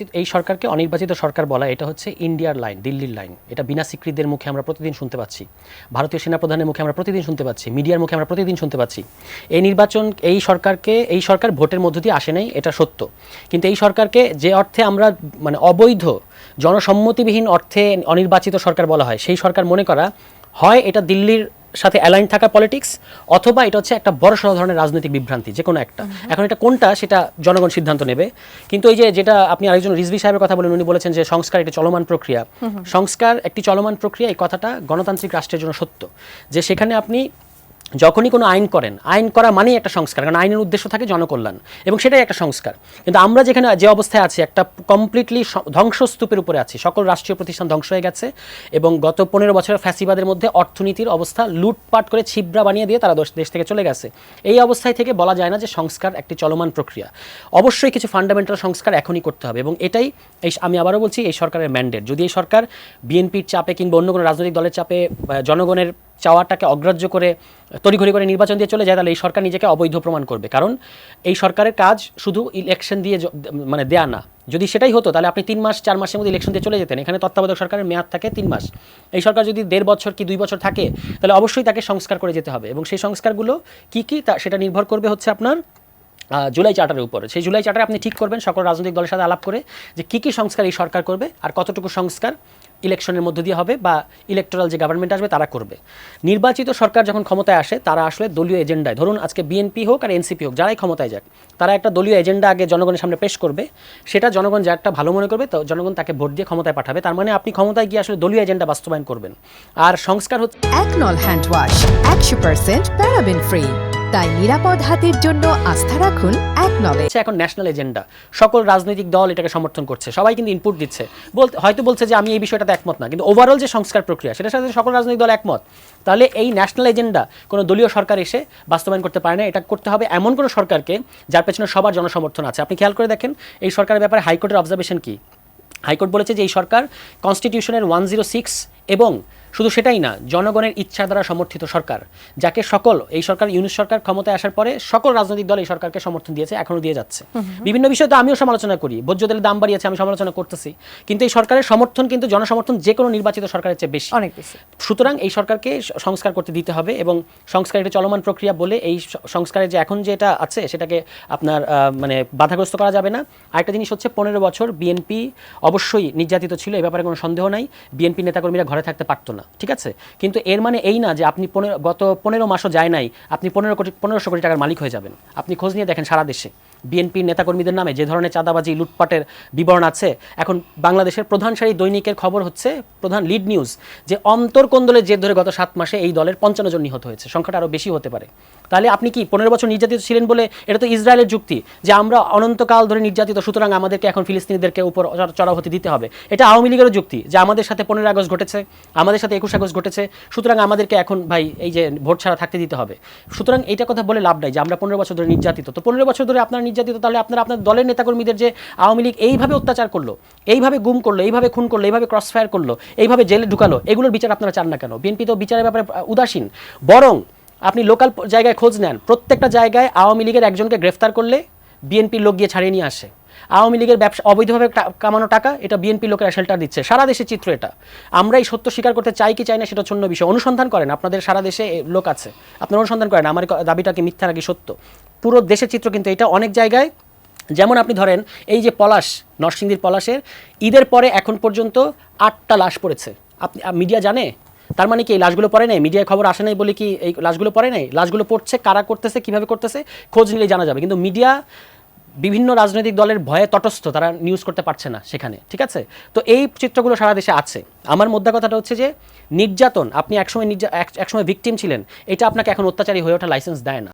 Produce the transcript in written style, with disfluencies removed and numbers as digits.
এই সরকারকে অনির্বাচিত সরকার বলা এটা হচ্ছে ইন্ডিয়ার লাইন, দিল্লির লাইন। এটা বিনা স্বীকৃতিদের মুখে আমরা প্রতিদিন শুনতে পাচ্ছি, ভারতীয় সেনাপ্রধানের মুখে আমরা প্রতিদিন শুনতে পাচ্ছি, মিডিয়ার মুখে আমরা প্রতিদিন শুনতে পাচ্ছি। এই নির্বাচন, এই সরকার ভোটের মধ্য দিয়ে আসে নাই, এটা সত্য। কিন্তু এই সরকারকে যে অর্থে আমরা অবৈধ জনসম্মতিবিহীন অর্থে অনির্বাচিত সরকার বলা হয়, সেই সরকার মনে করা হয় এটা দিল্লির সাথে অ্যালাইন থাকা পলিটিক্স, অথবা এটা হচ্ছে একটা বড়সড় ধরনের রাজনৈতিক বিভ্রান্তি, যে কোনো একটা। এখন এটা কোনটা সেটা জনগণ সিদ্ধান্ত নেবে। কিন্তু এই যেটা আপনি আরেকজন রিজভী সাহেবের কথা বলেন, উনি বলেছেন যে সংস্কার একটি চলমান প্রক্রিয়া। সংস্কার একটি চলমান প্রক্রিয়া, এই কথাটা গণতান্ত্রিক রাষ্ট্রের জন্য সত্য। যে সেখানে আপনি যখনই কোনো আইন করেন, আইন করা মানেই একটা সংস্কার, কারণ আইনের উদ্দেশ্য থাকে জনকল্যাণ, এবং সেটাই একটা সংস্কার। কিন্তু আমরা যেখানে যে অবস্থায় আছি, একটা কমপ্লিটলি ধ্বংসস্তূপের উপরে আছি। সকল রাষ্ট্রীয় প্রতিষ্ঠান ধ্বংস হয়ে গেছে, এবং গত 15 বছরের ফ্যাসিবাদের মধ্যে অর্থনীতির অবস্থা লুটপাট করে ছিবড়া বানিয়ে দিয়ে তারা দেশ থেকে চলে গেছে। এই অবস্থায় থেকে বলা যায় না যে সংস্কার একটি চলমান প্রক্রিয়া। অবশ্যই কিছু ফান্ডামেন্টাল সংস্কার এখনই করতে হবে, এবং এটাই আমি আবারও বলছি, এই সরকারের ম্যান্ডেট। যদি এই সরকার বিএনপির চাপে কিংবা অন্য কোনো রাজনৈতিক দলের চাপে জনগণের চাওয়াটাকে অগ্রাহ্য করে তড়িঘড়ি করে নির্বাচন দিয়ে চলে যায়, তাহলে এই সরকার নিজেকে অবৈধ প্রমাণ করবে। কারণ এই সরকারের কাজ শুধু ইলেকশন দিয়ে দেয়া না। যদি সেটাই হতো, তাহলে আপনি 3 মাস 4 মাসের মধ্যে ইলেকশন দিয়ে চলে যেতেন। এখানে তত্ত্বাবধায়ক সরকারের মেয়াদ থাকে 3 মাস। এই সরকার যদি 1.5 বছর কি 2 বছর থাকে, তাহলে অবশ্যই তাকে সংস্কার করে যেতে হবে, এবং সেই সংস্কারগুলো কী সেটা নির্ভর করবে হচ্ছে আপনার জুলাই চার্টারের উপরে। সেই জুলাই চার্টারে আপনি ঠিক করবেন সকল রাজনৈতিক দলের সাথে আলাপ করে যে কী সংস্কার এই সরকার করবে, আর কতটুকু সংস্কার ইলেকশনের মধ্য দিয়ে হবে বা ইলেকটোরাল যে গভর্নমেন্ট আসবে তারা করবে। নির্বাচিত সরকার যখন ক্ষমতায় আসে, তারা আসলে দলীয় এজেন্ডায়, ধরুন আজকে বিএনপি হোক আর এনসিপি হোক, যারাই ক্ষমতায় যাক, তারা একটা দলীয় এজেন্ডা আগে জনগণের সামনে পেশ করবে। সেটা জনগণ যা একটা ভালো মনে করবে, তো জনগণ তাকে ভোট দিয়ে ক্ষমতায় পাঠাবে। তার মানে আপনি ক্ষমতায় গিয়ে আসলে দলীয় এজেন্ডা বাস্তবায়ন করবেন। আর সংস্কার হচ্ছে একনল হ্যান্ড ওয়াশ 100% প্যারাবেন ফ্রি, তাই নিরাপদ হাতের জন্য আস্থা রাখুন একনলে। এখন ন্যাশনাল এজেন্ডা, সকল রাজনৈতিক দল এটাকে সমর্থন করছে, সবাই কিন্তু ইনপুট দিচ্ছে। হয়তো বলছে যে আমি এই বিষয়টাতে একমত না, কিন্তু ওভারঅল যে সংস্কার প্রক্রিয়া, সেটার সাথে সকল রাজনৈতিক দল একমত। তাহলে এই ন্যাশনাল এজেন্ডা কোনো দলীয় সরকার এসে বাস্তবায়ন করতে পারে না। এটা করতে হবে এমন কোনো সরকারকে যার পেছনে সবার জনসমর্থন আছে। আপনি খেয়াল করে দেখেন এই সরকারের ব্যাপারে হাইকোর্টের অবজারভেশন কি। হাইকোর্ট বলেছে যে এই সরকার কনস্টিটিউশনের 106 এবং শুধু সেটাই না, জনগণের ইচ্ছা দ্বারা সমর্থিত সরকার, যাকে এই সরকার ইউনিট সরকার ক্ষমতায় আসার পরে সকল রাজনৈতিক দল এই সরকারকে সমর্থন দিয়েছে, এখনও দিয়ে যাচ্ছে। বিভিন্ন বিষয়ে তো আমিও সমালোচনা করি, ভোজ্য তেলের দাম বাড়িয়েছে, আমি সমালোচনা করতেছি, কিন্তু এই সরকারের সমর্থন কিন্তু জনসমর্থন যে কোনো নির্বাচিত সরকারের চেয়ে বেশি, অনেক বেশি। সুতরাং এই সরকারকে সংস্কার করতে দিতে হবে, এবং সংস্কার একটা চলমান প্রক্রিয়া বলে এই সংস্কারের যে এখন যেটা আছে সেটাকে আপনার বাধাগ্রস্ত করা যাবে না। আরেকটা জিনিস হচ্ছে 15 বছর বিএনপি অবশ্যই নির্যাতিত ছিল, এ ব্যাপারে কোনো সন্দেহ নাই। বিএনপি নেতাকর্মীরা ঘরে থাকতে পারতো না, ঠিক আছে, কিন্তু এর মানে এই না যে আপনি গত 15 মাসও যায় নাই আপনি 1500 কোটি টাকার মালিক হয়ে যাবেন। আপনি খোঁজ নিয়ে দেখেন সারা দেশে বিএনপির নেতাকর্মীদের নামে যে ধরনের চাঁদাবাজি লুটপাটের বিবরণ আছে। এখন বাংলাদেশের প্রধান সারি দৈনিকের খবর হচ্ছে, প্রধান লিড নিউজ, যে অন্তর্কোন্দলের জের ধরে গত 7 মাসে এই দলের 55 জন নিহত হয়েছে। সংখ্যাটা আরও বেশি হতে পারে। তাহলে আপনি কি 15 বছর নির্যাতিত ছিলেন বলে, এটা তো ইসরায়েলের যুক্তি যে আমরা অনন্তকাল ধরে নির্যাতিত, সুতরাং আমাদেরকে এখন ফিলিস্তিনিদেরকে উপর চড়াও হতে দিতে হবে। এটা আওয়ামী লীগেরও যুক্তি যে আমাদের সাথে 15 আগস্ট ঘটেছে, আমাদের সাথে 21 আগস্ট ঘটেছে, সুতরাং আমাদেরকে এখন ভাই এই যে ভোট ছাড়া থাকতে দিতে হবে। সুতরাং এইটা কথা বলে লাভ নাই যে আমরা 15 বছর ধরে নির্যাতিত। তো 15 বছর ধরে আপনারা নির্যাতিত, তাহলে আপনারা আপনার দলের নেতাকর্মীদের যে আওয়ামী লীগ এইভাবে অত্যাচার করলো, এইভাবে গুম করলো, এইভাবে খুন করলো, এইভাবে ক্রস ফায়ার করলো, এইভাবে জেলে ঢুকালো, এগুলোর বিচার আপনারা চান না কেন? বিএনপি তো বিচারের ব্যাপারে উদাসীন। বরং আপনি লোকাল জায়গায় খোঁজ নেন, প্রত্যেকটা জায়গায় আওয়ামী লীগের একজনকে গ্রেফতার করলে বিএনপির লোক গিয়ে ছাড়িয়ে নিয়ে আসে। আওয়ামী লীগের ব্যবসা, অবৈধভাবে কামানো টাকা, এটা বিএনপি লোকেরা শেল্টার দিচ্ছে। সারা দেশে চিত্র এটা। আমরা এই সত্য স্বীকার করতে চাই কি চাই না সেটা অন্য বিষয়। অনুসন্ধান করেন, আপনাদের সারা দেশে লোক আছে, আপনারা অনুসন্ধান করেন আমার দাবিটা কি মিথ্যা নাকি সত্য। পুরো দেশের চিত্র কিন্তু এটা। অনেক জায়গায় যেমন আপনি ধরেন এই যে পলাশ, নরসিংদীর পলাশের ঈদের পরে এখন পর্যন্ত 8টা লাশ পড়েছে। আপনি মিডিয়া জানে? তার মানে কি এই লাশগুলো পড়ে নাই? মিডিয়ায় খবর আসে নাই বলে কি এই লাশগুলো পড়ে নাই? লাশগুলো পড়ছে, কারা করতেছে, কিভাবে করতেছে, খোঁজ নিলে জানা যাবে। কিন্তু মিডিয়া বিভিন্ন রাজনৈতিক দলের ভয়ে তটস্থ, তারা নিউজ করতে পারছে না সেখানে, ঠিক আছে। তো এই চিত্রগুলো সারা দেশে আছে। আমার মোদ্দা কথাটা হচ্ছে যে নির্যাতন, আপনি একসময় ভিকটিম ছিলেন, এটা আপনাকে এখন অত্যাচারী হয়ে ওঠা লাইসেন্স দেয় না।